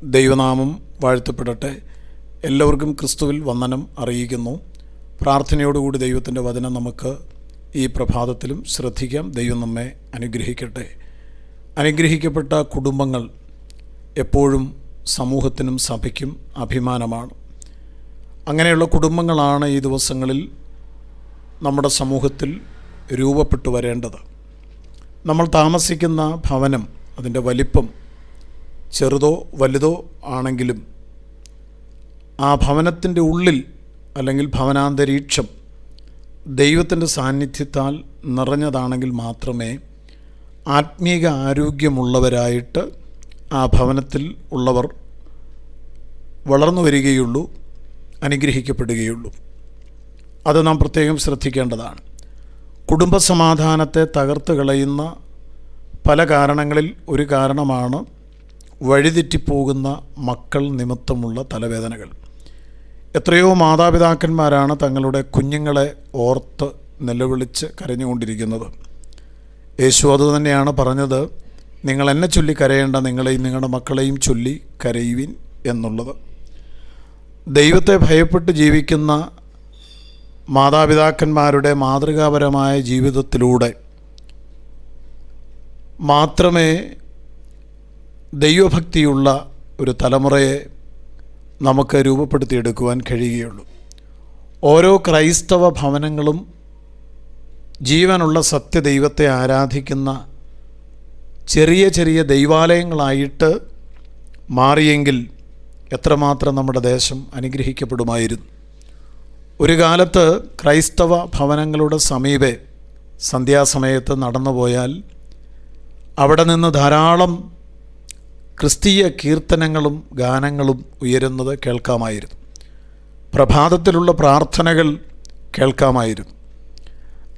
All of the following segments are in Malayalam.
ദൈവനാമം വാഴ്ത്തപ്പെടട്ടെ. എല്ലാവർക്കും ക്രിസ്തുവിൽ വന്ദനം അറിയിക്കുന്നു. പ്രാർത്ഥനയോടുകൂടി ദൈവത്തിൻ്റെ വചനം നമുക്ക് ഈ പ്രഭാതത്തിലും ശ്രദ്ധിക്കാം. ദൈവം നമ്മെ അനുഗ്രഹിക്കട്ടെ. അനുഗ്രഹിക്കപ്പെട്ട കുടുംബങ്ങൾ എപ്പോഴും സമൂഹത്തിനും സഭയ്ക്കും അഭിമാനമാണ്. അങ്ങനെയുള്ള കുടുംബങ്ങളാണ് ഈ ദിവസങ്ങളിൽ നമ്മുടെ സമൂഹത്തിൽ രൂപപ്പെട്ടു വരേണ്ടത്. നമ്മൾ താമസിക്കുന്ന ഭവനം, അതിൻ്റെ വലിപ്പം ചെറുതോ വലുതോ ആണെങ്കിലും ആ ഭവനത്തിൻ്റെ ഉള്ളിൽ അല്ലെങ്കിൽ ഭവനാന്തരീക്ഷം ദൈവത്തിൻ്റെ സാന്നിധ്യത്താൽ നിറഞ്ഞതാണെങ്കിൽ മാത്രമേ ആത്മീക ആരോഗ്യമുള്ളവരായിട്ട് ആ ഭവനത്തിൽ ഉള്ളവർ വളർന്നു വരികയുള്ളൂ, അനുഗ്രഹിക്കപ്പെടുകയുള്ളൂ. അത് നാം പ്രത്യേകം ശ്രദ്ധിക്കേണ്ടതാണ്. കുടുംബസമാധാനത്തെ തകർത്ത് കളയുന്ന പല കാരണങ്ങളിൽ ഒരു കാരണമാണ് വഴിതെറ്റിപ്പോകുന്ന മക്കൾ നിമിത്തമുള്ള തലവേദനകൾ. എത്രയോ മാതാപിതാക്കന്മാരാണ് തങ്ങളുടെ കുഞ്ഞുങ്ങളെ ഓർത്ത് നിലവിളിച്ച് കരഞ്ഞുകൊണ്ടിരിക്കുന്നത്. യേശു അതുതന്നെയാണ് പറഞ്ഞത്, നിങ്ങൾ എന്നെ ചൊല്ലി കരയേണ്ട, നിങ്ങളെയും നിങ്ങളുടെ മക്കളെയും ചൊല്ലി കരയുവിൻ എന്നുള്ളത്. ദൈവത്തെ ഭയപ്പെട്ട് ജീവിക്കുന്ന മാതാപിതാക്കന്മാരുടെ മാതൃകാപരമായ ജീവിതത്തിലൂടെ മാത്രമേ ദൈവഭക്തിയുള്ള ഒരു തലമുറയെ നമുക്ക് രൂപപ്പെടുത്തിയെടുക്കുവാൻ കഴിയുകയുള്ളൂ. ഓരോ ക്രൈസ്തവ ഭവനങ്ങളും ജീവനുള്ള സത്യദൈവത്തെ ആരാധിക്കുന്ന ചെറിയ ചെറിയ ദൈവാലയങ്ങളായിട്ട് മാറിയെങ്കിൽ എത്രമാത്രം നമ്മുടെ ദേശം അനുഗ്രഹിക്കപ്പെടുമായിരുന്നു. ഒരു കാലത്ത് ക്രൈസ്തവ ഭവനങ്ങളുടെ സമീപെ സന്ധ്യാസമയത്ത് നടന്നുപോയാൽ അവിടെ നിന്ന് ധാരാളം ക്രിസ്തീയ കീർത്തനങ്ങളും ഗാനങ്ങളും ഉയരുന്നത് കേൾക്കാമായിരുന്നു. പ്രഭാതത്തിലുള്ള പ്രാർത്ഥനകൾ കേൾക്കാമായിരുന്നു.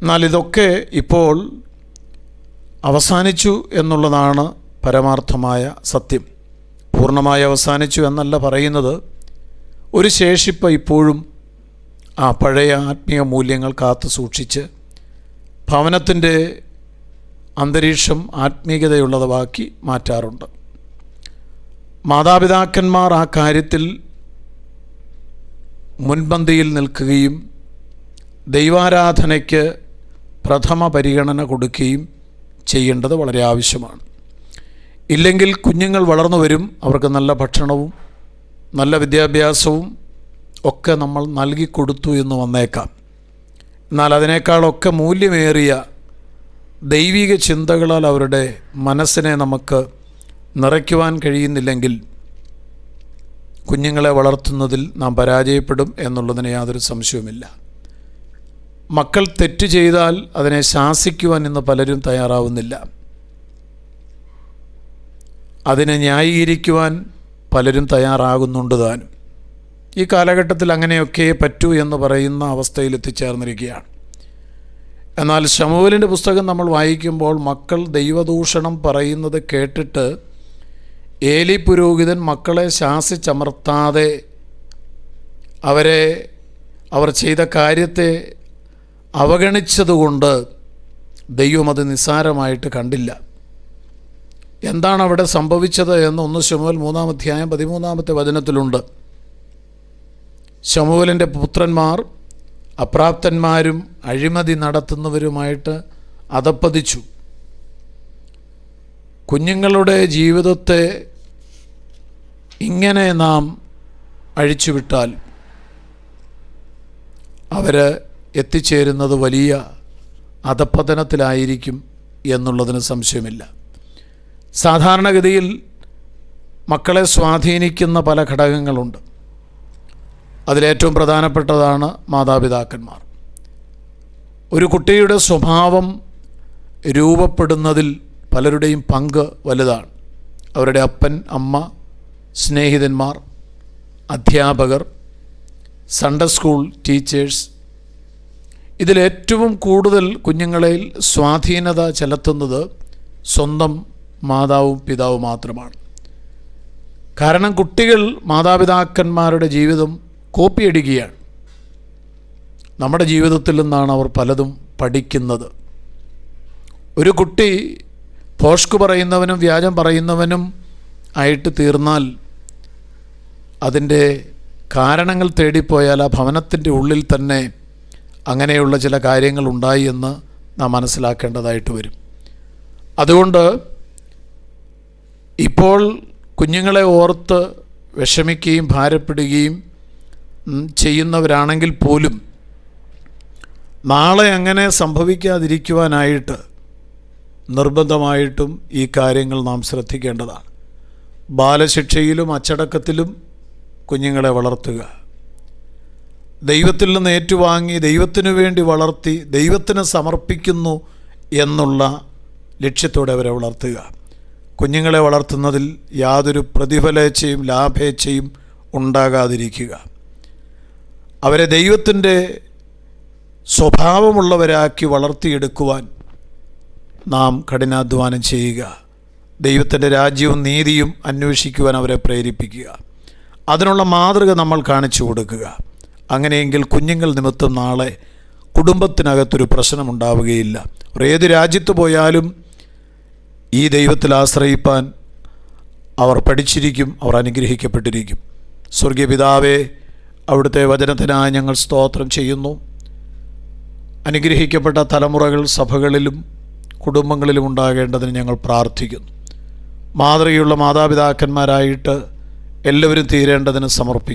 എന്നാൽ ഇതൊക്കെ ഇപ്പോൾ അവസാനിച്ചു എന്നുള്ളതാണ് പരമാർത്ഥമായ സത്യം. പൂർണ്ണമായി അവസാനിച്ചു എന്നല്ല പറയുന്നത്. ഒരു ശേഷിപ്പ് ഇപ്പോഴും ആ പഴയ ആത്മീയ മൂല്യങ്ങൾ കാത്തു സൂക്ഷിച്ച് ഭവനത്തിൻ്റെ അന്തരീക്ഷം ആത്മീയതയുള്ളതാക്കി മാറ്റാറുണ്ട്. മാതാപിതാക്കന്മാർ ആ കാര്യത്തിൽ മുൻപന്തിയിൽ നിൽക്കുകയും ദൈവാരാധനയ്ക്ക് പ്രഥമ പരിഗണന കൊടുക്കുകയും ചെയ്യേണ്ടത് വളരെ ആവശ്യമാണ്. ഇല്ലെങ്കിൽ കുഞ്ഞുങ്ങൾ വളർന്നു വരും. അവർക്ക് നല്ല ഭക്ഷണവും നല്ല വിദ്യാഭ്യാസവും ഒക്കെ നമ്മൾ നൽകിക്കൊടുത്തു എന്ന് വന്നേക്കാം. എന്നാൽ അതിനേക്കാളൊക്കെ മൂല്യമേറിയ ദൈവിക ചിന്തകളാൽ അവരുടെ മനസ്സിനെ നമുക്ക് നിറയ്ക്കുവാൻ കഴിയുന്നില്ലെങ്കിൽ കുഞ്ഞുങ്ങളെ വളർത്തുന്നതിൽ നാം പരാജയപ്പെടും എന്നുള്ളതിന് യാതൊരു സംശയവുമില്ല. മക്കൾ തെറ്റ് ചെയ്താൽ അതിനെ ശാസിക്കുവാൻ ഇന്ന് പലരും തയ്യാറാവുന്നില്ല. അതിനെ ന്യായീകരിക്കുവാൻ പലരും തയ്യാറാകുന്നുണ്ട് താനും. ഈ കാലഘട്ടത്തിൽ അങ്ങനെയൊക്കെ പറ്റൂ എന്ന് പറയുന്ന അവസ്ഥയിൽ എത്തിച്ചേർന്നിരിക്കുകയാണ്. എന്നാൽ ശമൂവേലിൻ്റെ പുസ്തകം നമ്മൾ വായിക്കുമ്പോൾ മക്കൾ ദൈവദൂഷണം പറയുന്നത് കേട്ടിട്ട് ഏലി പുരോഹിതൻ മക്കളെ ശാസിച്ചമർത്താതെ അവർ ചെയ്ത കാര്യത്തെ അവഗണിച്ചതുകൊണ്ട് ദൈവം അത് നിസ്സാരമായിട്ട് കണ്ടില്ല. എന്താണ് അവിടെ സംഭവിച്ചത് എന്ന് 1 ശമൂവേൽ 3-ാം അധ്യായം 13-ാമത്തെ വചനത്തിലുണ്ട്. ശമൂവേലിൻ്റെ പുത്രന്മാർ അപ്രാപ്തന്മാരും അഴിമതി നടത്തുന്നവരുമായിട്ട് അധപ്പതിച്ചു. കുഞ്ഞുങ്ങളുടെ ജീവിതത്തെ ഇങ്ങനെ നാം അഴിച്ചുവിട്ടാൽ അവർ എത്തിച്ചേരുന്നത് വലിയ അധപ്പതനത്തിലായിരിക്കും എന്നുള്ളതിന് സംശയമില്ല. സാധാരണഗതിയിൽ മക്കളെ സ്വാധീനിക്കുന്ന പല ഘടകങ്ങളുണ്ട്. അതിലേറ്റവും പ്രധാനപ്പെട്ടതാണ് മാതാപിതാക്കന്മാർ. ഒരു കുട്ടിയുടെ സ്വഭാവം രൂപപ്പെടുന്നതിൽ പലരുടെയും പങ്ക് വലുതാണ്. അവരുടെ അപ്പൻ, അമ്മ, സ്നേഹിതന്മാർ, അധ്യാപകർ, സൺഡേ സ്കൂൾ ടീച്ചേഴ്സ്, ഇതിലേറ്റവും കൂടുതൽ കുഞ്ഞുങ്ങളിൽ സ്വാധീനത ചെലുത്തുന്നത് സ്വന്തം മാതാവും പിതാവും മാത്രമാണ്. കാരണം കുട്ടികൾ മാതാപിതാക്കന്മാരുടെ ജീവിതം കോപ്പിയടിക്കുകയാണ്. നമ്മുടെ ജീവിതത്തിൽ നിന്നാണ് അവർ പലതും പഠിക്കുന്നത്. ഒരു കുട്ടി ഭോഷ്ക് പറയുന്നവനും വ്യാജം പറയുന്നവനും ആയിട്ട് തീർന്നാൽ അതിൻ്റെ കാരണങ്ങൾ തേടിപ്പോയാൽ ആ ഭവനത്തിൻ്റെ ഉള്ളിൽ തന്നെ അങ്ങനെയുള്ള ചില കാര്യങ്ങളുണ്ടായി എന്ന് നാം മനസ്സിലാക്കേണ്ടതായിട്ട് വരും. അതുകൊണ്ട് ഇപ്പോൾ കുഞ്ഞുങ്ങളെ ഓർത്ത് വിഷമിക്കുകയും ഭാരപ്പെടുകയും ചെയ്യുന്നവരാണെങ്കിൽ പോലും നാളെ അങ്ങനെ സംഭവിക്കാതിരിക്കുവാനായിട്ട് നിർബന്ധമായിട്ടും ഈ കാര്യങ്ങൾ നാം ശ്രദ്ധിക്കേണ്ടതാണ്. ബാലശിക്ഷയിലും അച്ചടക്കത്തിലും കുഞ്ഞുങ്ങളെ വളർത്തുക, ദൈവത്തിൽ നിന്ന് ഏറ്റുവാങ്ങി ദൈവത്തിനു വേണ്ടി വളർത്തി ദൈവത്തിന് സമർപ്പിക്കുന്നു എന്നുള്ള ലക്ഷ്യത്തോടെ അവരെ വളർത്തുക. കുഞ്ഞുങ്ങളെ വളർത്തുന്നതിൽ യാതൊരു പ്രതിഫലേച്ഛയും ലാഭേച്ഛയും ഉണ്ടാകാതിരിക്കുക. അവരെ ദൈവത്തിൻ്റെ സ്വഭാവമുള്ളവരാക്കി വളർത്തിയെടുക്കുവാൻ നാം കഠിനാധ്വാനം ചെയ്യുക. ദൈവത്തിൻ്റെ രാജ്യവും നീതിയും അന്വേഷിക്കുവാൻ അവരെ പ്രേരിപ്പിക്കുക. അതിനുള്ള മാതൃക നമ്മൾ കാണിച്ചു കൊടുക്കുക. അങ്ങനെയെങ്കിൽ കുഞ്ഞുങ്ങൾ നിമിത്തം നാളെ കുടുംബത്തിനകത്തൊരു പ്രശ്നമുണ്ടാവുകയില്ല. ഏത് രാജ്യത്ത് പോയാലും ഈ ദൈവത്തിൽ ആശ്രയിപ്പാൻ അവർ പഠിച്ചിരിക്കും, അവർ അനുഗ്രഹിക്കപ്പെട്ടിരിക്കും. സ്വർഗീയ പിതാവേ, അവിടുത്തെ വചനത്തിനായി ഞങ്ങൾ സ്തോത്രം ചെയ്യുന്നു. അനുഗ്രഹിക്കപ്പെട്ട തലമുറകൾ സഭകളിലും കുടുംബങ്ങളിലും ഉണ്ടാകേണ്ടതിന് ഞങ്ങൾ പ്രാർത്ഥിക്കുന്നു. മാതൃകയുള്ള മാതാപിതാക്കന്മാരായിട്ട് എല്ലാവരും തീരേണ്ടതിന് സമർപ്പിക്കുന്നു.